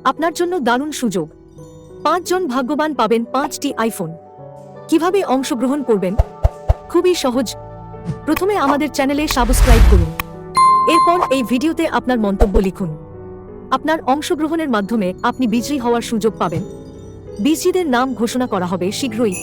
আপনার জন্য দারুণ সুযোগ। 5 জন ভাগ্যবান পাবেন 5টি আইফোন। কিভাবে অংশগ্রহণ করবেন? খুবই সহজ। প্রথমে আমাদের চ্যানেলে সাবস্ক্রাইব করুন। এরপর এই ভিডিওতে আপনার মন্তব্য লিখুন। আপনার অংশগ্রহণের মাধ্যমে আপনি বিজয়ী হওয়ার সুযোগ পাবেন। বিজয়ীদের নাম ঘোষণা করা হবে শীঘ্রই।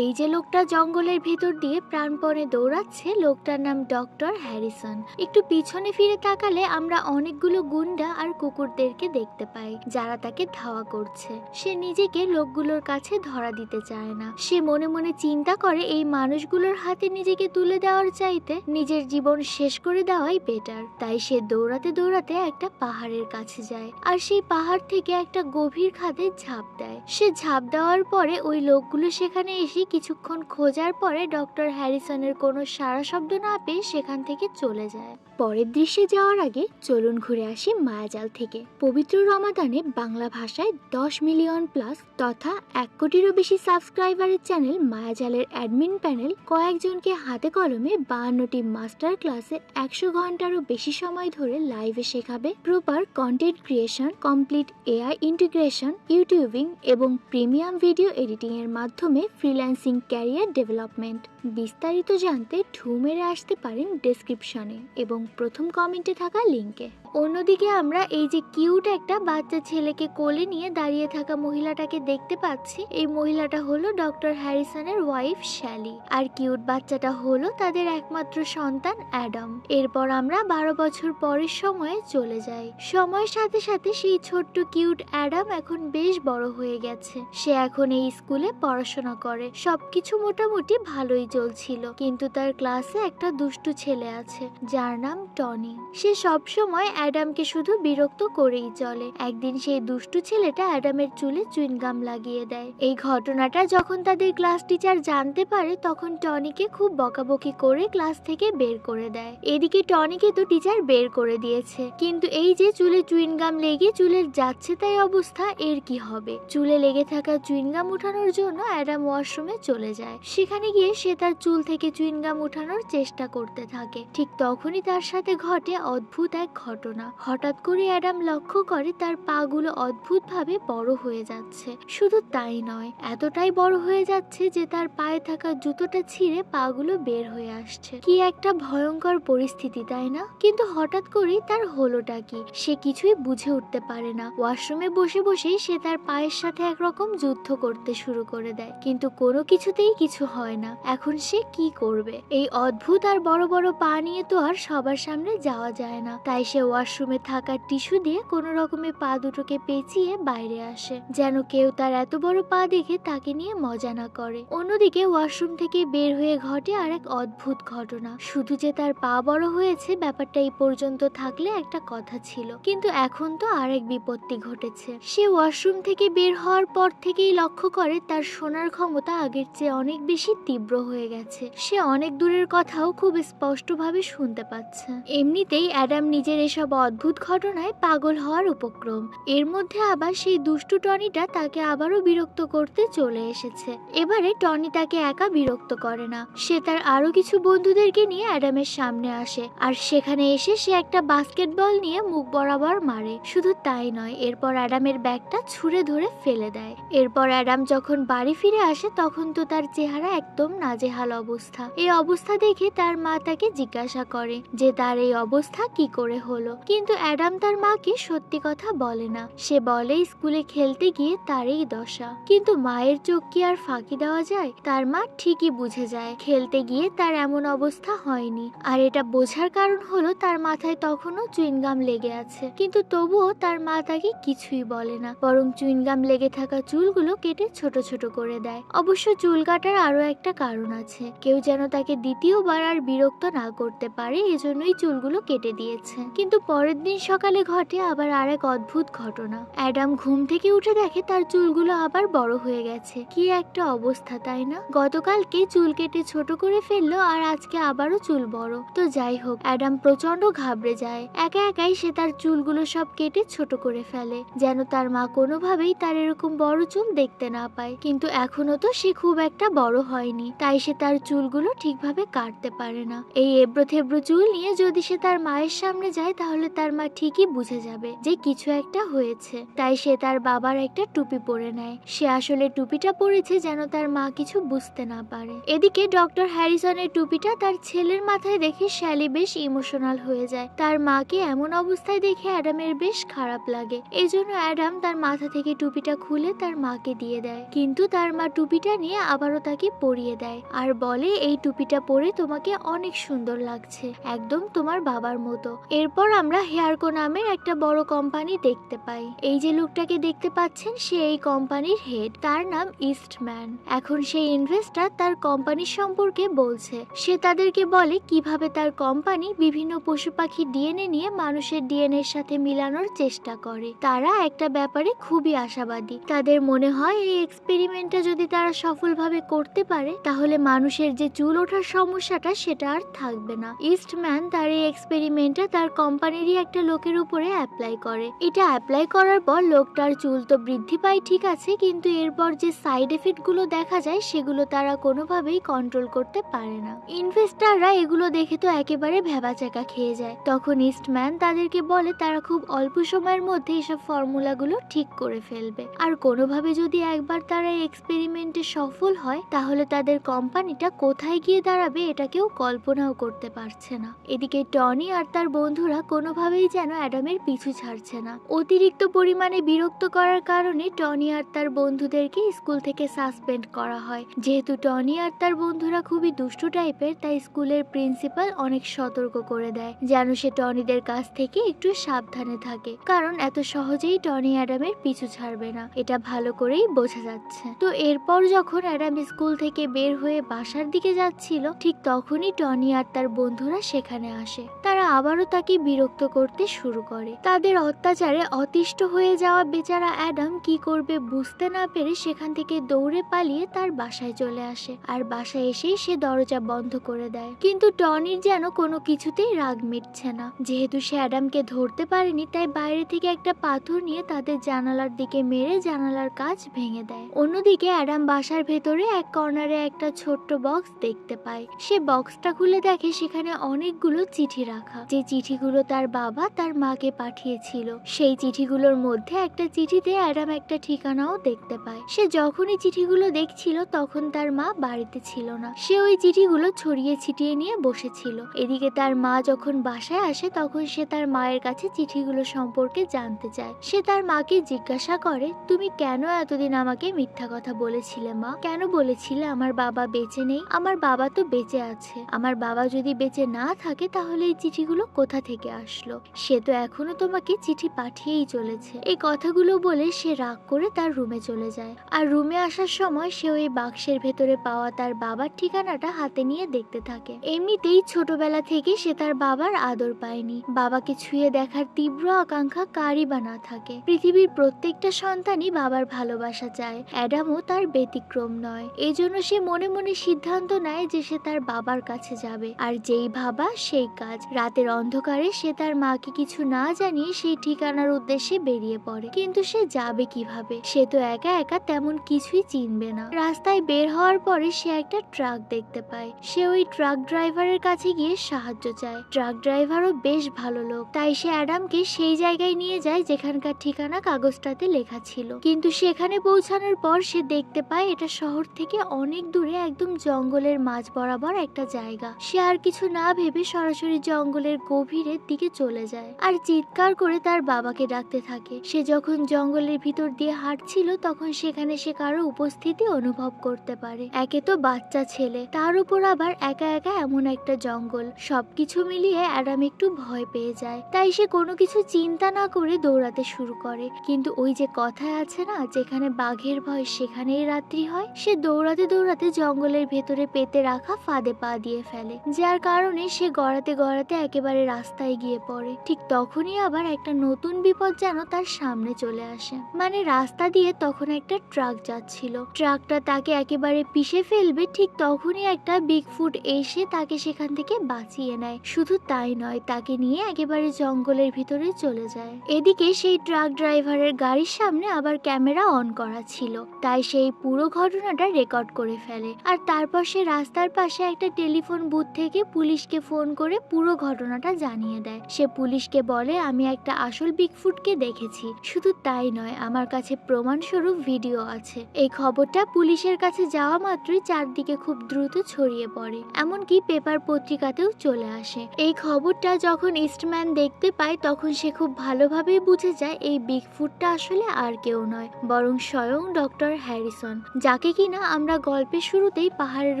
এই যে লোকটা জঙ্গলের ভিতর দিয়ে প্রাণপণে দৌড়াচ্ছে, লোকটার নাম ডক্টর হ্যারিসন। একটু পিছনে ফিরে তাকালে আমরা অনেকগুলো গুন্ডা আর কুকুরদেরকে দেখতে পাই যারা তাকে ধাওয়া করছে। সে নিজেকে লোকগুলোর কাছে ধরা দিতে চায় না। সে মনে মনে চিন্তা করে এই মানুষগুলোর হাতে নিজেকে তুলে দেওয়ার চাইতে নিজের জীবন শেষ করে দেওয়াই বেটার। তাই সে দৌড়াতে দৌড়াতে একটা পাহাড়ের কাছে যায় আর সেই পাহাড় থেকে একটা গভীর খাদে ঝাঁপ দেয়। সে ঝাঁপ দেওয়ার পরে ওই লোকগুলো সেখানে এসে কিছুক্ষণ খোঁজার পরে ডক্টর হ্যারিসনের কোনো সাড়া শব্দ না পেয়ে সেখান থেকে চলে যায়। পরের দৃশ্যে যাওয়ার আগে চলুন ঘুরে আসি মায়াজাল থেকে। পবিত্র রমাদানে বাংলা ভাষায় 10 মিলিয়ন প্লাস তথা 1 কোটিরও বেশি সাবস্ক্রাইবারের চ্যানেল মায়াজালের অ্যাডমিন প্যানেল কয়েকজনকে হাতে কলমে 52টি মাস্টার ক্লাসে 100 ঘন্টারও বেশি সময় ধরে লাইভে শেখাবে proper content creation, complete AI integration, YouTubing এবং প্রিমিয়াম ভিডিও এডিটিং এর মাধ্যমে ফ্রিল্যান্সিং ক্যারিয়ার ডেভেলপমেন্ট। বিস্তারিত জানতে ঢু মেরে আসতে পারেন ডেসক্রিপশনে এবং প্রথম কমেন্টে থাকা লিঙ্কে। অন্যদিকে আমরা এই যে কিউট একটা বাচ্চা ছেলেকে কোলে নিয়ে দাঁড়িয়ে থাকা মহিলাটাকে দেখতে পাচ্ছি। এই মহিলাটা হলো ডক্টর হ্যারিসনের ওয়াইফ শ্যালি, আর কিউট বাচ্চাটা হলো তাদের একমাত্র সন্তান অ্যাডাম। এরপর আমরা 12 বছর পরের সময়ে চলে যাই। সময়ের সাথে সাথে সেই ছোট্ট কিউট অ্যাডাম এখন বেশ বড় হয়ে গেছে। সে এখন এই স্কুলে পড়াশোনা করে। সবকিছু মোটামুটি ভালোই চলছিল, কিন্তু তার ক্লাসে একটা দুষ্টু ছেলে আছে যার নাম টনি। সে সব সময় অ্যাডামকে শুধু বিরক্ত করেই চলে। একদিন সেই দুষ্টু ছেলেটা অ্যাডামের চুলে চুইনগাম লাগিয়ে দেয়। এই ঘটনাটা যখন তাদের ক্লাস টিচার জানতে পারে তখন টনিকে খুব বকাবকি করে ক্লাস থেকে বের করে দেয়। এদিকে টনিকে তো টিচার বের করে দিয়েছে, কিন্তু এই যে চুলে চুইনগাম লেগে চুলের যাচ্ছে তাই অবস্থা, এর কি হবে? চুলে লেগে থাকা চুইনগাম উঠানোর জন্য অ্যাডাম ওয়াশরুমে চলে যায়। সেখানে গিয়ে সে তার চুল থেকে চুইনগাম উঠানোর চেষ্টা করতে থাকে। ঠিক তখনই তার সাথে ঘটে অদ্ভুত এক ঘটনা। হঠাৎ করে অ্যাডাম লক্ষ্য করে তার পাগুলো অদ্ভুতভাবে বড় হয়ে যাচ্ছে। শুধু তাই নয়, এতটাই বড় হয়ে যাচ্ছে যে তার পায়ে থাকা জুতোটা ছিঁড়ে পাগুলো বের হয়ে আসছে। কি একটা ভয়ঙ্কর পরিস্থিতি, তাই না? কিন্তু হঠাৎ করেই তার হলোটা কি সে কিছুই বুঝে উঠতে পারে না। ওয়াশরুমে বসে বসেই সে তার পায়ের সাথে একরকম যুদ্ধ করতে শুরু করে দেয়, কিন্তু কোনো কিছুতেই কিছু হয় না। এখন সে কি করবে? এই অদ্ভুত আর বড় বড় পা নিয়ে তো আর সবার সামনে যাওয়া যায় না। তাই সে ওয়াশরুমে থাকা টিস্যু দিয়ে কোনো রকমে পা দুটোকে পেঁচিয়ে বাইরে আসে, যেন কেউ তার এত বড় পা দেখে তাকে নিয়ে মজা না করে। অন্যদিকে ওয়াশরুম থেকে বের হয়ে ঘটে আর এক অদ্ভুত ঘটনা। শুধু যে তার পা বড় হয়েছে ব্যাপারটা এই পর্যন্ত থাকলে একটা কথা ছিল, কিন্তু এখন তো আরেক বিপত্তি ঘটেছে। সে ওয়াশরুম থেকে বের হওয়ার পর থেকেই লক্ষ্য করে তার শোনার ক্ষমতা আগের চেয়ে অনেক বেশি তীব্র হয়ে গেছে। সে অনেক দূরের কথাও খুব স্পষ্টভাবে শুনতে পাচ্ছে। এমনিতেই অ্যাডাম নিজের এসব অদ্ভুত ঘটনায় পাগল হওয়ার উপক্রম। এর মধ্যে আবার সেই দুষ্টু টনিটা তাকে আবারও বিরক্ত করতে চলে এসেছে। এবারে টনি তাকে একা বিরক্ত করে না, সে তার আরো কিছু বন্ধুদেরকে নিয়ে অ্যাডামের সামনে আসে, আর সেখানে এসে সে একটা বাস্কেটবল নিয়ে মুখ বরাবর মারে। শুধু তাই নয়, এরপর অ্যাডামের ব্যাগটা ছুঁড়ে ধরে ফেলে দেয়। এরপর অ্যাডাম যখন বাড়ি ফিরে আসে তখন তো তার চেহারা একদম নাজেহাল অবস্থা। এই অবস্থা দেখে তার মা তাকে জিজ্ঞাসা করে যে তার এই অবস্থা কি করে হলো, কিন্তু অ্যাডাম তার মাকে সত্যি কথা বলে না। সে বলে স্কুলে খেলতে গিয়ে তার এই দশা, কিন্তু মায়ের চোখ কি আর ফাঁকি দেওয়া যায়? তার মা ঠিকই বুঝে যায় খেলতে গিয়ে তার এমন অবস্থা হয়নি, আর এটা বোঝার কারণ হলো তার মাথায় তখনও চুইনগাম লেগে আছে। কিন্তু তবুও তার মা তাকে কিছুই বলে না, বরং চুইনগাম লেগে থাকা চুলগুলো কেটে ছোট ছোট করে দেয়। অবশ্য চুল কাটার আরো একটা কারণ আছে, কেউ যেন তাকে দ্বিতীয়বার আর বিরক্ত না করতে পারে, এজন্যই চুলগুলো কেটে দিয়েছে। কিন্তু পরের দিন সকালে ঘটে আবার আরেক অদ্ভুত ঘটনা। অ্যাডাম ঘুম থেকে উঠে দেখে তার চুলগুলো আবার বড় হয়ে গেছে। কি একটা অবস্থা, তাই না? গতকালকে চুল কেটে ছোট করে ফেললো আর আজকে আবারও চুল বড়। তো যাই হোক, অ্যাডাম প্রচন্ড ঘাবড়ে যায়। একা একাই সে তার চুলগুলো সব কেটে ছোট করে ফেলে, যেন তার মা কোনোভাবেই তার এরকম বড় চুল দেখতে না পায়। কিন্তু এখনো তো সে খুব একটা বড় হয়নি, তাই সে তার চুলগুলো ঠিকভাবে কাটতে পারে না। এই এবড়ো থেবড়ো চুল নিয়ে যদি সে তার মায়ের সামনে যায় তাহলে তাহলে তার মা ঠিকই বুঝে যাবে যে কিছু একটা হয়েছে। তাই সে তার বাবার একটা টুপি পরে নেয়। সে আসলে টুপিটা পরেছে যেন তার মা কিছু বুঝতে না পারে। এদিকে ডক্টর হ্যারিসনের টুপিটা তার ছেলের মাথায় দেখে শ্যালি বেশ ইমোশনাল হয়ে যায়। তার মাকে এমন অবস্থায় দেখে অ্যাডামের বেশ খারাপ লাগে। এজন্য অ্যাডাম তার মাথা থেকে টুপিটা খুলে তার মাকে দিয়ে দেয়, কিন্তু তার মা টুপিটা নিয়ে আবারও তাকে পরিয়ে দেয় আর বলে এই টুপিটা পরে তোমাকে অনেক সুন্দর লাগছে, একদম তোমার বাবার মতো। এরপর আমরা হেয়ারকো নামের একটা বড় কোম্পানি দেখতে পাই। এই যে লোকটাকে দেখতে পাচ্ছেন সে এই কোম্পানির হেড, তার নাম ইস্টম্যান। এখন সেই ইনভেস্টর তার কোম্পানির সম্পর্কে বলছে। সে তাদেরকে বলে কিভাবে তার কোম্পানি বিভিন্ন পশু পাখির ডিএনএ নিয়ে মানুষের ডিএনএ এর সাথে মিলানোর চেষ্টা করে। তারা একটা ব্যাপারে খুবই আশাবাদী। তাদের মনে হয় এই এক্সপেরিমেন্টটা যদি তারা সফলভাবে করতে পারে তাহলে মানুষের যে চুল ওঠার সমস্যাটা সেটা আর থাকবে না। ইস্টম্যান তার এই এক্সপেরিমেন্টটা তার কোম্পানিরই একটা লোকের উপরে অ্যাপ্লাই করে। এটা অ্যাপ্লাই করার পর লোকটার চুল তো বৃদ্ধি পায় ঠিক আছে, কিন্তু এরপর যে সাইড এফেক্ট গুলো দেখা যায় সেগুলো তারা কোনোভাবেই কন্ট্রোল করতে পারে না। ইনভেস্টররা এগুলো দেখে তো একেবারে ভ্যাবাচ্যাকা খেয়ে যায়। তখন ইস্টম্যান তাদেরকে বলে তারা খুব অল্প সময়ের মধ্যে এসব ফর্মুলাগুলো ঠিক করে ফেলবে, আর কোনোভাবে যদি একবার তারা এই এক্সপেরিমেন্টে সফল হয় তাহলে তাদের কোম্পানিটা কোথায় গিয়ে দাঁড়াবে এটা কেউ কল্পনাও করতে পারছে না। এদিকে টনি আর তার বন্ধুরা কোনোভাবেই যেন অ্যাডামের পিছু ছাড়ছে না। অতিরিক্ত পরিমাণে বিরক্ত করার কারণে টনি আর তার বন্ধুদেরকে স্কুল থেকে সাসপেন্ড করা হয়। যেহেতু টনি আর তার বন্ধুরা খুবই দুষ্টু টাইপের, তাই স্কুলের প্রিন্সিপাল অনেক সতর্ক করে দেয় যেন সে টনিদের কাছ থেকে একটু সাবধানে থাকে, কারণ এত সহজেই টনি অ্যাডামের পিছু ছাড়বে না, এটা ভালো করেই বোঝা যাচ্ছে। তো এরপর যখন অ্যাডাম স্কুল থেকে বের হয়ে বাসার দিকে যাচ্ছিল ঠিক তখনই টনি আর তার বন্ধুরা সেখানে আসে। তারা আবারও তাকে বিরক্ত করতে শুরু করে। তাদের অত্যাচারে অতিষ্ঠ হয়ে যাওয়া বেচারা অ্যাডাম কি করবে বুঝতে না পেরে সেখান থেকে দৌড়ে পালিয়ে তার বাসায় চলে আসে, আর বাসায় এসেই সে দরজা বন্ধ করে দেয়। কিন্তু টনির যেন কোনো কিছুতেই রাগ মিটছে না। যেহেতু সে অ্যাডামকে ধরতে পারেনি তাই বাইরে থেকে একটা পাথর নিয়ে তাদের জানালার দিকে মেরে জানালার কাঁচ ভেঙে দেয়। অন্যদিকে অ্যাডাম বাসার ভেতরে এক কর্নারে একটা ছোট্ট বক্স দেখতে পায়। সে বক্সটা খুলে দেখে সেখানে অনেকগুলো চিঠি রাখা, যে চিঠিগুলো তার বাবা তার মাকে পাঠিয়েছিল। সেই চিঠিগুলোর মধ্যে একটা চিঠিতে অ্যাডাম একটা ঠিকানাও দেখতে পায়। সে যখনই চিঠিগুলো দেখছিল তখন তার মা বাড়িতে ছিল না। সে ওই চিঠিগুলো ছড়িয়ে ছিটিয়ে নিয়ে বসেছিল। এদিকে তার মা যখন বাসায় আসে তখন সে তার মায়ের কাছে চিঠিগুলো সম্পর্কে জানতে চায়। সে তার মাকে জিজ্ঞাসা করে, তুমি কেন এতদিন আমাকে মিথ্যা কথা বলেছিলে মা? কেন বলেছিলে আমার বাবা বেঁচে নেই? আমার বাবা তো বেঁচে আছে। আমার বাবা যদি বেঁচে না থাকে তাহলে এই চিঠিগুলো কোথা থেকে আসলো? সে তো এখনো তোমাকে চিঠি পাঠিয়েই চলেছে। এই কথাগুলো বলে সে রাগ করে তার রুমে চলে যায়। আর রুমে আসার সময় সে ওই বাক্সের ভেতরে পাওয়া তার বাবার ঠিকানাটা হাতে নিয়ে দেখতে থাকে। এমনিতেই ছোটবেলা থেকে সে তার বাবার আদর পায়নি। বাবাকে ছুঁয়ে দেখার তীব্র আকাঙ্ক্ষা কারই বা না থাকে। পৃথিবীর প্রত্যেকটা সন্তানই বাবার ভালোবাসা চায়, অ্যাডামও তার ব্যতিক্রম নয়। এই জন্য সে মনে মনে সিদ্ধান্ত নেয় যে সে তার বাবার কাছে যাবে, আর যেই ভাবা সেই কাজ। রাতের অন্ধকারে সে তার মাকে কিছু না জানিয়ে সেই ঠিকানার উদ্দেশ্যে বেরিয়ে পড়ে। কিন্তু সে যাবে কিভাবে? সে তো একা একা তেমন কিছুই চিনবে না। রাস্তায় বের হওয়ার পরে সে একটা ট্রাক দেখতে পায়। সে ওই ট্রাক ড্রাইভারের কাছে গিয়ে সাহায্য চায়। ট্রাক ড্রাইভারও বেশ ভালো লোক, তাই সে অ্যাডামকে সেই জায়গায় নিয়ে যায় যেখানকার ঠিকানা কাগজটাতে লেখা ছিল। কিন্তু সেখানে পৌঁছানোর পর সে দেখতে পায় এটা শহর থেকে অনেক দূরে একদম জঙ্গলের মাঝ বরাবর একটা জায়গা। সে আর কিছু না ভেবে সরাসরি জঙ্গলের গভীরের দিকে চলে যায় আর চিৎকার করে তার বাবাকে ডাকতে থাকে। সে যখন জঙ্গলের ভিতর দিয়ে হাঁটছিল তখন সেখানে সে কারো উপস্থিতি অনুভব করতে পারে। একে তো বাচ্চা ছেলে, তার উপর আবার একা একা এমন একটা জঙ্গল, সবকিছু মিলিয়ে অ্যাডাম একটু ভয় পেয়ে যায়। তাই সে কোনো কিছু চিন্তা না করে দৌড়াতে শুরু করে। কিন্তু ওই যে কথায় আছে না, যেখানে বাঘের ভয় সেখানেই রাত্রি হয়, সে দৌড়াতে দৌড়াতে জঙ্গলের ভেতরে পেতে রাখা ফাঁদে পা দিয়ে ফেলে, যার কারণে সে গড়াতে গড়াতে একেবারে রাস্তায় গিয়ে পড়ে। ঠিক তখনই আবার একটা নতুন বিপদ যেন তার সামনে চলে আসে। মানে রাস্তা দিয়ে তখন একটা ট্রাক যাচ্ছিল, ট্রাকটা তাকে একেবারে পিষে ফেলবে ঠিক তখনই একটা বিগফুট এসে তাকে সেখান থেকে বাঁচিয়ে নেয়। শুধু তাই নয়, তাকে নিয়ে একেবারে জঙ্গলের ভিতরে চলে যায়। এদিকে সেই ট্রাক ড্রাইভারের গাড়ির সামনে আবার ক্যামেরা অন করা ছিল, তাই সেই পুরো ঘটনাটা রেকর্ড করে ফেলে। আর তারপর সে রাস্তার পাশে একটা টেলিফোন বুথ থেকে পুলিশকে ফোন করে পুরো ঘটনাটা জানিয়ে দেয়। সে পুলিশকে বলে আমি একটা আসল বিগফুটকে দেখেছি, শুধু তাই নয় আমার কাছে প্রমাণস্বরূপ ভিডিও আছে। এই খবরটা পুলিশের কাছে যাওয়া মাত্রই চারদিকে খুব দ্রুত ছড়িয়ে পড়ে, এমনকি পেপার পত্রিকাতেও চলে আসে। এই খবরটা যখন ইস্টম্যান দেখতে পায় তখন সে খুব ভালোভাবেই বুঝে যায় এই বিগফুটটা আসলে আর কেউ নয়, বরং স্বয়ং ডক্টর হ্যারিসন, যাকে কিনা আমরা গল্পের শুরুতেই পাহাড়ের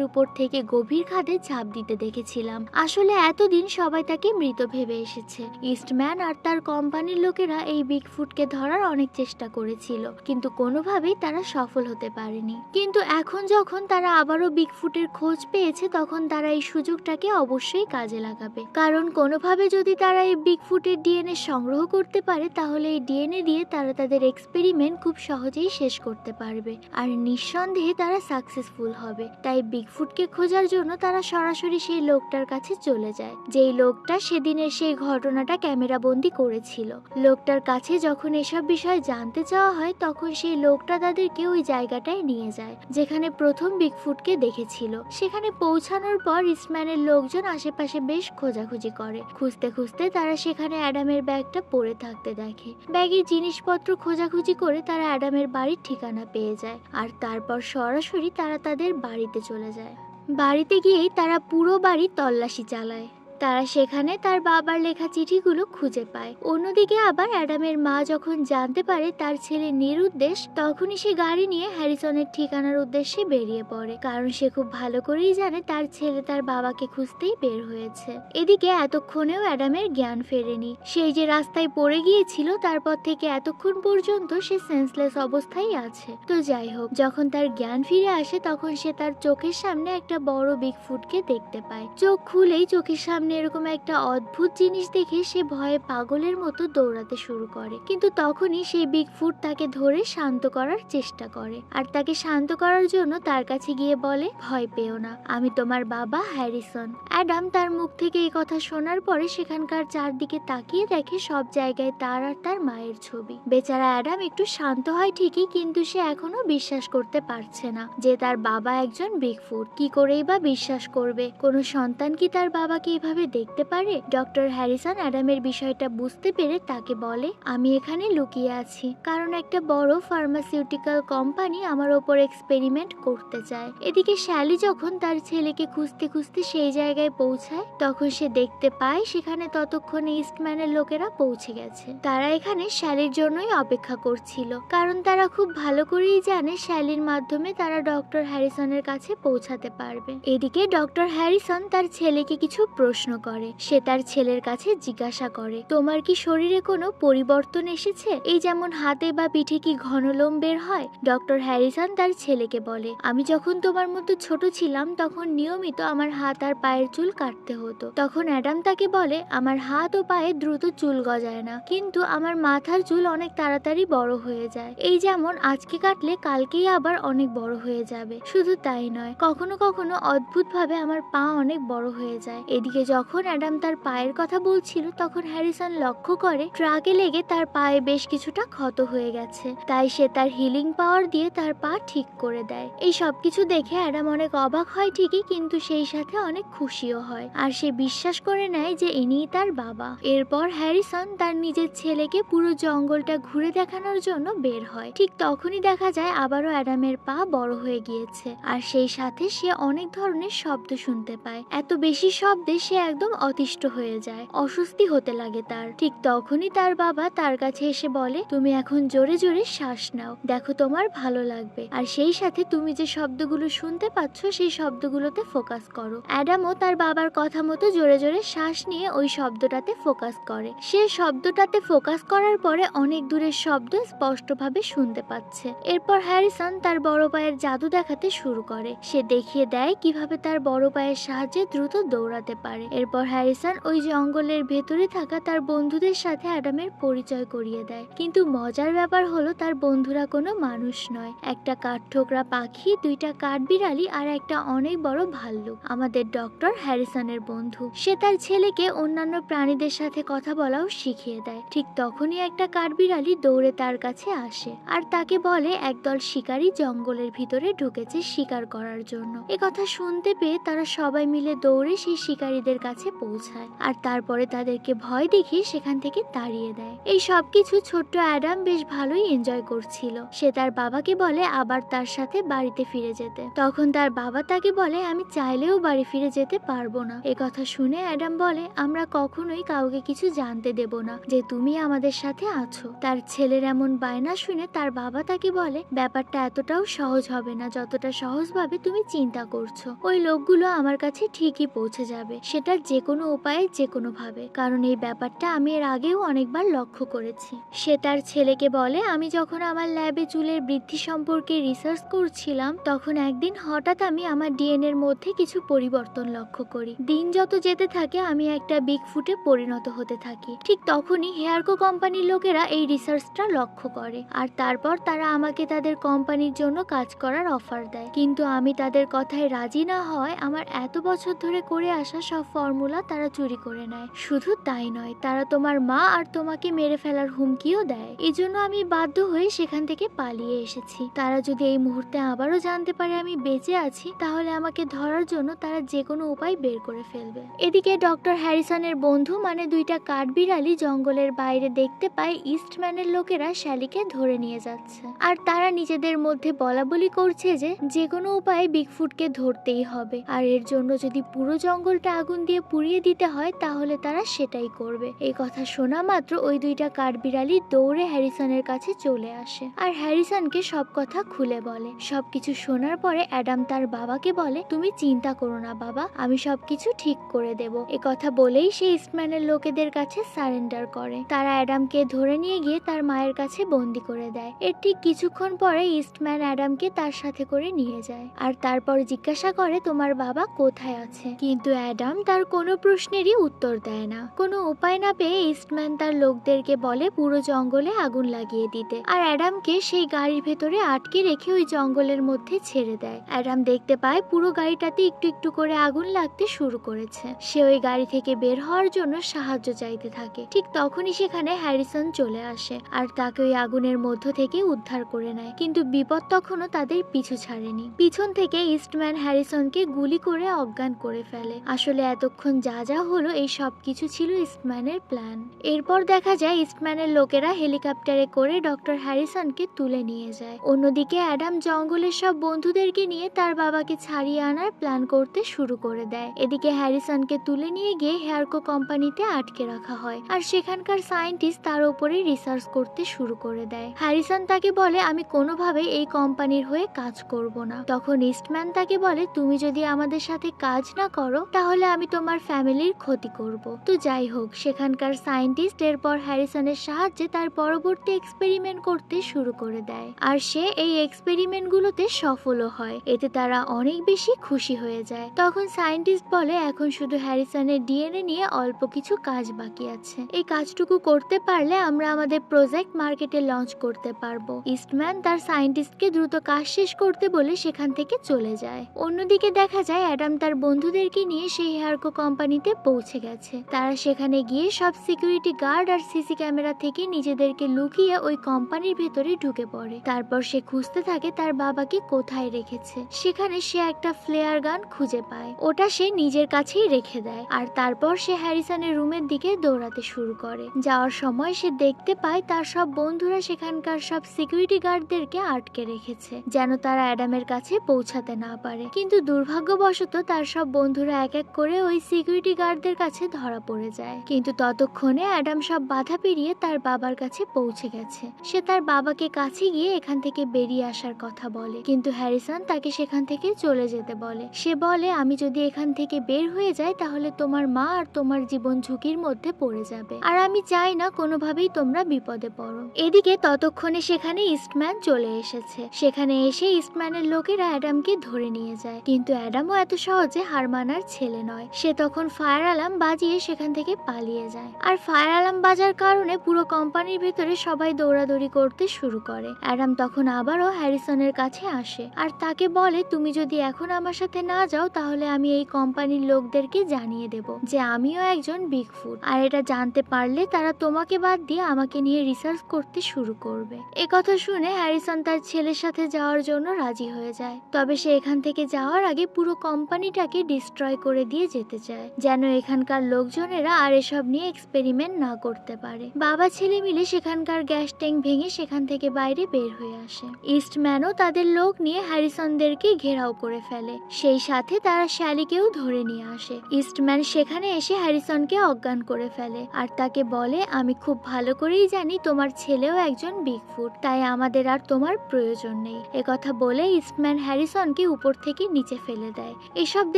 উপর থেকে গভীর খাদে ঝাঁপ দিতে দেখেছিলাম। আসলে এতদিন সবাই তাকে মৃত ভেবে এসেছে। ইস্টম্যান আর তার কোম্পানির লোকেরা এই বিগফুটকে ধরার অনেক চেষ্টা করেছিল, কিন্তু কোনোভাবেই তারা সফল হতে পারেনি। কিন্তু এখন যখন তারা আবারও বিগফুটের খোঁজ পেয়েছে তখন তারা এই সুযোগটাকে অবশ্যই কাজে লাগাবে, কারণ কোনোভাবে যদি তারা এই বিগফুটের ডিএনএ সংগ্রহ করতে পারে তাহলে এই ডিএনএ দিয়ে তারা তাদের এক্সপেরিমেন্ট খুব সহজেই শেষ করতে পারবে আর নিঃসন্দেহে তারা সাকসেসফুল হবে। তাই বিগফুটকে খোঁজার জন্য তারা সরাসরি সেই লোকটার কাছে চলে যায়, যেই লোকটা সেদিনের সেই ঘটনাটা ক্যামেরাবন্দি করেছিল। লোকটার কাছে যখন এসব বিষয় জানতে চাওয়া হয় তখন সেই লোকটা তাদেরকে ওই জায়গাটায় নিয়ে যায় যেখানে প্রথম বিগফুটকে দেখেছিল। সেখানে পৌঁছানোর পর ইস্টম্যানের লোকজন আশেপাশে বেশ খোঁজাখুঁজি করে। খুঁজতে খুঁজতে তারা সেখানে অ্যাডামের ব্যাগটা পড়ে থাকতে দেখে। ব্যাগের জিনিসপত্র খোঁজাখুঁজি করে তারা অ্যাডামের বাড়ির ঠিকানা পেয়ে যায় আর তারপর সরাসরি তারা তাদের বাড়িতে চলে যায়। বাড়িতে গিয়েই তারা পুরো বাড়ি তল্লাশি চালায়। তারা সেখানে তার বাবার লেখা চিঠিগুলো খুঁজে পায়। অন্যদিকে আবার অ্যাডামের মা যখন জানতে পারে তার ছেলে নিরুদ্দেশ, তখনই সে গাড়ি নিয়ে হ্যারিসনের ঠিকানার উদ্দেশ্যে বেরিয়ে পড়ে, কারণ সে খুব ভালো করেই জানে তার ছেলে তার বাবাকে খুঁজতেই বের হয়েছে। এদিকে এতক্ষণেও অ্যাডামের জ্ঞান ফেরেনি। সেই যে রাস্তায় পড়ে গিয়েছিল তারপর থেকে এতক্ষণ পর্যন্ত সে সেন্সলেস অবস্থায় আছে। তো যাই হোক, যখন তার জ্ঞান ফিরে আসে তখন সে তার চোখের সামনে একটা বড় বিগফুটকে দেখতে পায়। চোখ খুলেই চোখের সামনে এরকম একটা অদ্ভুত জিনিস দেখে সে ভয়ে পাগলের মতো দৌড়াতে শুরু করে, কিন্তু তখনই সেই বিগফুট তাকে ধরে শান্ত করার চেষ্টা করে আর তাকে শান্ত করার জন্য তার কাছে গিয়ে বলে, ভয় পেও না, আমি তোমার বাবা হ্যারিসন। অ্যাডাম তার মুখ থেকে এই কথা শোনার পরে সেখানকার চারদিকে তাকিয়ে দেখে সব জায়গায় তার আর তার মায়ের ছবি। বেচারা অ্যাডাম একটু শান্ত হয় ঠিকই, কিন্তু সে এখনো বিশ্বাস করতে পারছে না যে তার বাবা একজন বিগফুট। কি করেই বা বিশ্বাস করবে? কোনো সন্তান কি তার বাবাকে এভাবে দেখতে পারে? ডক্টর হ্যারিসন অ্যাডামের বিষয়টা বুঝতে পেরে তাকে বলে, আমি এখানে লুকিয়ে আছি কারণ একটা বড় ফার্মাসিউটিক্যাল কোম্পানি আমার ওপর এক্সপেরিমেন্ট করতে চায়। এদিকে শ্যালি যখন তার ছেলেকে খুঁজতে খুঁজতে সেই জায়গায় পৌঁছায় তখন সে দেখতে পায় সেখানে ততক্ষণে ইস্টম্যানের লোকেরা পৌঁছে গেছে। তারা এখানে শ্যালির জন্যই অপেক্ষা করছিল, কারণ তারা খুব ভালো করেই জানে শ্যালির মাধ্যমে তারা ডক্টর হ্যারিসনের কাছে পৌঁছাতে পারবে। এদিকে ডক্টর হ্যারিসন তার ছেলেকে কিছু প্রশ্ন করে। সে তার ছেলের কাছে জিজ্ঞাসা করে, তোমার কি শরীরে কোনো পরিবর্তন এসেছে? এই যেমন হাতে বা পিঠে কি ঘন লোম বের হয়? ডক্টর হ্যারিসন তার ছেলেকে বলে, আমি যখন তোমার মতো ছোট ছিলাম তখন নিয়মিত আমার হাত আর পায়ের চুল কাটতে হতো। তখন অ্যাডাম তাকে বলে, আমার হাত ও পায়ে দ্রুত চুল গজায় না, কিন্তু আমার মাথার চুল অনেক তাড়াতাড়ি বড় হয়ে যায়। এই যেমন আজকে কাটলে কালকেই আবার অনেক বড় হয়ে যাবে। শুধু তাই নয়, কখনো কখনো অদ্ভুতভাবে আমার পা অনেক বড় হয়ে যায়। এদিকে যখন অ্যাডাম তার পায়ের কথা বলছিল তখন হ্যারিসন লক্ষ্য করে ট্রাকে লেগে তার পায়ে বেশ কিছুটা ক্ষত হয়ে গেছে। তাই সে তার হিলিং পাওয়ার দিয়ে তার পা ঠিক করে দেয়। এই সবকিছু দেখে অ্যাডাম অনেক অবাক হয় ঠিকই, কিন্তু সেই সাথে অনেক খুশিও হয় আর সে বিশ্বাস করে নেয় যে ইনিই তার বাবা। এরপর হ্যারিসন তার নিজের ছেলেকে পুরো জঙ্গলটা ঘুরে দেখানোর জন্য বের হয়। ঠিক তখনই দেখা যায় আবারও অ্যাডামের পা বড় হয়ে গিয়েছে আর সেই সাথে সে অনেক ধরনের শব্দ শুনতে পায়। এত বেশি শব্দে সে একদম অতিষ্ঠ হয়ে যায়, অস্বস্তি হতে লাগে তার। ঠিক তখনই তার বাবা তার কাছে এসে বলে, তুমি এখন জোরে জোরে শ্বাস নাও, দেখো তোমার ভালো লাগবে। আর সেই সাথে তুমি যে শব্দগুলো শুনতে পাচ্ছ সেই শব্দগুলোতে ফোকাস করো। অ্যাডামও তার বাবার কথা মতো জোরে জোরে শ্বাস নিয়ে ওই শব্দটাতে ফোকাস করে। সে শব্দটাতে ফোকাস করার পরে অনেক দূরের শব্দ স্পষ্টভাবে শুনতে পাচ্ছে। এরপর হ্যারিসন তার বড় পায়ের জাদু দেখাতে শুরু করে। সে দেখিয়ে দেয় কিভাবে তার বড় পায়ের সাহায্যে দ্রুত দৌড়াতে পারে। এরপর হ্যারিসন ওই জঙ্গলের ভেতরে থাকা তার বন্ধুদের সাথে অ্যাডামের পরিচয় করিয়ে দেয়। কিন্তু মজার ব্যাপার হলো তার বন্ধুরা কোনো মানুষ নয়, একটা কাঠঠোকরা পাখি, দুইটা কাঠবিড়ালি আর একটা অনেক বড় ভাল্লুক। আমাদের ডক্টর হ্যারিসনের বন্ধু। সে তার ছেলেকে অন্যান্য প্রাণীদের সাথে কথা বলাও শিখিয়ে দেয়। ঠিক তখনই একটা কাঠবিড়ালি দৌড়ে তার কাছে আসে আর তাকে বলে একদল শিকারী জঙ্গলের ভিতরে ঢুকেছে শিকার করার জন্য। এ কথা শুনতে পেয়ে তারা সবাই মিলে দৌড়ে সেই শিকারীদের কাছে পৌঁছায় আর তারপরে তাদেরকে ভয় দেখিয়ে সেখান থেকে তাড়িয়ে দেয়। এই সবকিছু ছোট্ট অ্যাডাম বেশ ভালোই এনজয় করছিল। সে তার বাবাকে বলে আবার তার সাথে বাড়িতে ফিরে যেতে। তখন তার বাবা তাকে বলে আমি চাইলেও বাড়ি ফিরে যেতে পারবো না। এ কথা শুনে অ্যাডাম বলে আমরা কখনোই কাউকে কিছু জানতে দেব না যে তুমি আমাদের সাথে আছো। তার ছেলের এমন বায়না শুনে তার বাবা তাকে বলে ব্যাপারটা এতটাও সহজ হবে না যতটা সহজভাবে তুমি চিন্তা করছো। ওই লোকগুলো আমার কাছে ঠিকই পৌঁছে যাবে, সেটা যে কোনো উপায়ে যে কোনো ভাবে, কারণ এই ব্যাপারটা আমি এর আগেও অনেকবার লক্ষ্য করেছি। সে তার ছেলেকে বলে আমি যখন আমার ল্যাবে চুলের বৃদ্ধি সম্পর্কে রিসার্চ করছিলাম তখন একদিন হঠাৎ আমি আমার ডিএনএ এর মধ্যে কিছু পরিবর্তন লক্ষ্য করি। দিন যত যেতে থাকে আমি একটা বিগ ফুটে পরিণত হতে থাকি। ঠিক তখনই হেয়ারকো কোম্পানির লোকেরা এই রিসার্চটা লক্ষ্য করে আর তারপর তারা আমাকে তাদের কোম্পানির জন্য কাজ করার অফার দেয়। কিন্তু আমি তাদের কথায় রাজি না হওয়ায় আমার এত বছর ধরে করে আসা সব ফর্মুলা তারা চুরি করে নেয়। শুধু তাই নয়, তারা তোমার মা আর তোমাকে মেরে ফেলার হুমকিও দেয়। এই জন্য আমি বাধ্য হয়ে সেখান থেকে পালিয়ে এসেছি। তারা যদি এই মুহূর্তে আবারও জানতে পারে আমি বেঁচে আছি তাহলে আমাকে ধরার জন্য তারা যে কোনো উপায় বের করে ফেলবে। এদিকে ডক্টর হ্যারিসনের বন্ধু মানে দুইটা কাঠবিড়ালি জঙ্গলের বাইরে দেখতে পায় ইস্টম্যানের লোকেরা শ্যালিকে ধরে নিয়ে যাচ্ছে আর তারা নিজেদের মধ্যে বলাবলি করছে যে কোনো উপায়ে বিগফুটকে ধরতেই হবে আর এর জন্য যদি পুরো জঙ্গলটা আগুন দিয়ে পুড়িয়ে দিতে হয় তাহলে তারা সেটাই করবে। এই কথা শোনা মাত্র ওই দুইটা কাঠবিড়ালি দৌড়ে হ্যারিসনের কাছে চলে আসে আর হ্যারিসনকে সব কথা খুলে বলে। সবকিছু শোনার পরে অ্যাডাম তার বাবাকে বলে তুমি চিন্তা করো না বাবা, আমি সবকিছু ঠিক করে দেব। এ কথা বলেই সে ইস্টম্যানের লোকেদের কাছে সারেন্ডার করে। তারা অ্যাডামকে ধরে নিয়ে গিয়ে তার মায়ের কাছে বন্দি করে দেয়। এর ঠিক কিছুক্ষণ পরে ইস্টম্যান অ্যাডামকে তার সাথে করে নিয়ে যায় আর তারপর জিজ্ঞাসা করে তোমার বাবা কোথায় আছে। কিন্তু অ্যাডাম তার কোনো প্রশ্নেরই উত্তর দেয় না। কোনো উপায় না পেয়ে ইস্টম্যান তার লোকদেরকে বলে পুরো জঙ্গলে আগুন লাগিয়ে দিতে আর অ্যাডামকে সেই গাড়ির ভেতরে আটকে রেখে ওই জঙ্গলের মধ্যে ছেড়ে দেয়। অ্যাডাম দেখতে পায় পুরো গাড়িটাতে একটু একটু করে আগুন লাগতে শুরু করেছে। সে ওই গাড়ি থেকে বের হওয়ার জন্য সাহায্য চাইতে থাকে। ঠিক তখনই সেখানে হ্যারিসন চলে আসে আর তাকে ওই আগুনের মধ্য থেকে উদ্ধার করে নেয়। কিন্তু বিপদ তখনও তাদের পিছু ছাড়েনি। পিছন থেকে ইস্টম্যান হ্যারিসনকে গুলি করে অজ্ঞান করে ফেলে। আসলে এতক্ষণ যা যা হলো এই সব কিছু ছিল ইস্টম্যানের প্ল্যান। এরপর দেখা যায় ইস্টম্যানের লোকেরা হেলিকপ্টারে করে ডক্টর হ্যারিসনকে তুলে নিয়ে যায়। অন্যদিকে অ্যাডাম জঙ্গলের সব বন্ধুদেরকে নিয়ে তার বাবাকে ছাড়িয়ে আনার প্ল্যান করতে শুরু করে দেয়। এদিকে হ্যারিসনকে তুলে নিয়ে গিয়ে হেয়ারকো কোম্পানিতে আটকে রাখা হয় আর সেখানকার সায়েন্টিস্ট তার উপরে রিসার্চ করতে শুরু করে দেয়। হ্যারিসন তাকে বলে আমি কোনোভাবেই এই কোম্পানির হয়ে কাজ করব না। তখন ইস্টম্যান তাকে বলে তুমি যদি আমাদের সাথে কাজ না করো তাহলে আমি তোমার ফ্যামিলির ক্ষতি করব। তো যাই হোক, সেখানকার সায়েন্টিস্ট এরপর হ্যারিসনের সাহায্যে তার পরবর্তী এক্সপেরিমেন্ট করতে শুরু করে দেয় আর সে এই এক্সপেরিমেন্টগুলোতে সফলও হয়। এতে তারা অনেক বেশি খুশি হয়ে যায়। তখন সায়েন্টিস্ট বলে এখন শুধু হ্যারিসনের ডিএনএ নিয়ে অল্প কিছু কাজ বাকি আছে। এই কাজটুকু করতে পারলে আমরা আমাদের প্রজেক্ট মার্কেটে লঞ্চ করতে পারবো। ইস্টম্যান তার সায়েন্টিস্টকে দ্রুত কাজ শেষ করতে বলে সেখান থেকে চলে যায়। অন্যদিকে দেখা যায় অ্যাডাম তার বন্ধুদেরকে নিয়ে সেই হেয়ারকো কোম্পানিতে পৌঁছে গেছে। তারা সেখানে গিয়ে সব সিকিউরিটি গার্ড আর সিসি ক্যামেরা থেকে নিজেদেরকে লুকিয়ে ওই কোম্পানির ভেতরে ঢুকে পড়ে। তারপর সে খুঁজতে থাকে তার বাবাকে কোথায় রেখেছে। সেখানে সে একটা ফ্লেয়ার গান খুঁজে পায়। ওটা সে নিজের কাছেই রেখে দেয় আর তারপর সে হ্যারিসনের রুমের দিকে দৌড়াতে শুরু করে। যাওয়ার সময় সে দেখতে পায় তার সব বন্ধুরা সেখানকার সব সিকিউরিটি গার্ডদেরকে আটকে রেখেছে যেন তারা অ্যাডামের কাছে পৌঁছাতে না পারে। কিন্তু দুর্ভাগ্যবশত তার সব বন্ধুরা এক এক করে ওই সিকিউরিটি গার্ডদের কাছে ধরা পড়ে যায়। কিন্তু ততক্ষণে অ্যাডাম সব বাধা পেরিয়ে তার বাবার কাছে পৌঁছে গেছে। সে তার বাবাকে কাছে গিয়ে এখান থেকে বেরিয়ে আসার কথা বলে, কিন্তু হ্যারিসন তাকে সেখান থেকে চলে যেতে বলে। সে বলে আমি যদি এখান থেকে বের হয়ে যাই তাহলে তোমার মা আর তোমার জীবন ঝুঁকির মধ্যে পড়ে যাবে আর আমি চাই না কোনোভাবেই তোমরা বিপদে পড়ো। এদিকে ততক্ষণে সেখানে ইস্টম্যান চলে এসেছে। সেখানে এসে ইস্টম্যানের লোকেরা অ্যাডামকে ধরে নিয়ে যায়, কিন্তু অ্যাডামও এত সহজে হার মানার ছেলে নয়। সে তখন ফায়ার অ্যালার্ম বাজিয়ে সেখান থেকে পালিয়ে যায় আর ফায়ার অ্যালার্ম বাজার কারণে পুরো কোম্পানির ভেতরে সবাই দৌড়াদৌড়ি করতে শুরু করে। অ্যাডাম তখন আবারও হ্যারিসনের কাছে আসে আর তাকে বলে তুমি যদি এখন আমার সাথে না যাও তাহলে আমি এই কোম্পানির লোকদেরকে জানিয়ে দেব যে আমিও একজন বিগফুট আর এটা জানতে পারলে তারা তোমাকে বাদ দিয়ে আমাকে নিয়ে রিসার্চ করতে শুরু করবে। এ কথা শুনে হ্যারিসন তার ছেলের সাথে যাওয়ার জন্য রাজি হয়ে যায়। তবে সে এখান থেকে যাওয়ার আগে পুরো কোম্পানিটাকে ডিস্ট্রয় করে দিয়ে যেতে করতে চায়, যেন এখানকার লোকজনেরা আর এসব নিয়ে এক্সপেরিমেন্ট না করতে পারে। বাবা ছেলে মিলে সেখানকার গ্যাস ট্যাঙ্ক ভেঙে সেখান থেকে বাইরে বের হয়ে আসে। ইস্টম্যানও তাদের লোক নিয়ে হ্যারিসনদেরকে ঘেরাও করে ফেলে, সেই সাথে তারা শ্যালিকেও ধরে নিয়ে আসে। ইস্টম্যান সেখানে এসে হ্যারিসনকে অজ্ঞান করে ফেলে আর তাকে বলে, আমি খুব ভালো করেই জানি তোমার ছেলেও একজন বিগফুট, তাই আমাদের আর তোমার প্রয়োজন নেই। একথা বলে ইস্টম্যান হ্যারিসনকে উপর থেকে নিচে ফেলে দেয়। এসব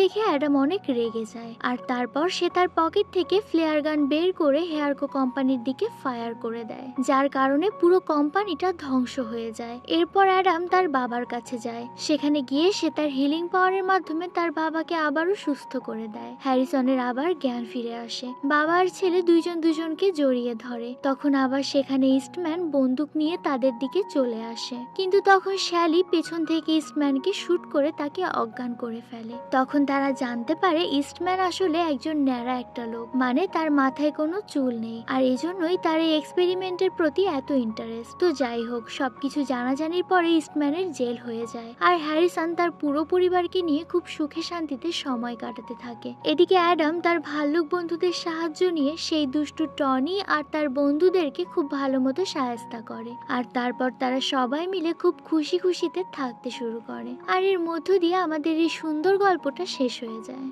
দেখে অ্যাডাম অনেক রেগে যায় আর তারপর সে তার পকেট থেকে ফ্লেয়ার গান বের করে হেয়ারকো কোম্পানির দিকে ফায়ার করে দেয়, যার কারণে পুরো কোম্পানিটা ধ্বংস হয়ে যায়। এরপর অ্যাডাম তার বাবার কাছে যায়। সেখানে গিয়ে সে তার হিলিং পাওয়ারের মাধ্যমে তার বাবাকে আবারও সুস্থ করে দেয়। হ্যারিসনের আবার জ্ঞান ফিরে আসে। বাবা আর ছেলে দুইজন দুজনকে জড়িয়ে ধরে। তখন আবার সেখানে ইস্টম্যান বন্দুক নিয়ে তাদের দিকে চলে আসে, কিন্তু তখন শ্যালি পেছন থেকে ইস্টম্যানকে শুট করে তাকে অজ্ঞান করে ফেলে। তখন তারা জানতে পারে ইস্টম্যান আসলে একজন ন্যাড়া একটা লোক, মানে তার মাথায় কোনো চুল নেই, আর এজন্যই তার এই এক্সপেরিমেন্টের প্রতি এত ইন্টারেস্ট। তো যাই হোক, সবকিছু জানাজানির পরে ইস্টম্যানের জেল হয়ে যায় আর হ্যারিসন তার পুরো পরিবারকে নিয়ে খুব সুখে শান্তিতে সময় কাটাতে থাকে। এদিকে অ্যাডাম তার ভাল্লুক বন্ধুদের সাহায্য নিয়ে সেই দুষ্টু টনি আর তার বন্ধুদেরকে খুব ভালো মতো সাহায্য করে, আর তারপর তারা সবাই মিলে খুব খুশি খুশিতে থাকতে শুরু করে। আর এর মধ্য দিয়ে আমাদের এই সুন্দর গল্পটা শেষ হয়ে যায়।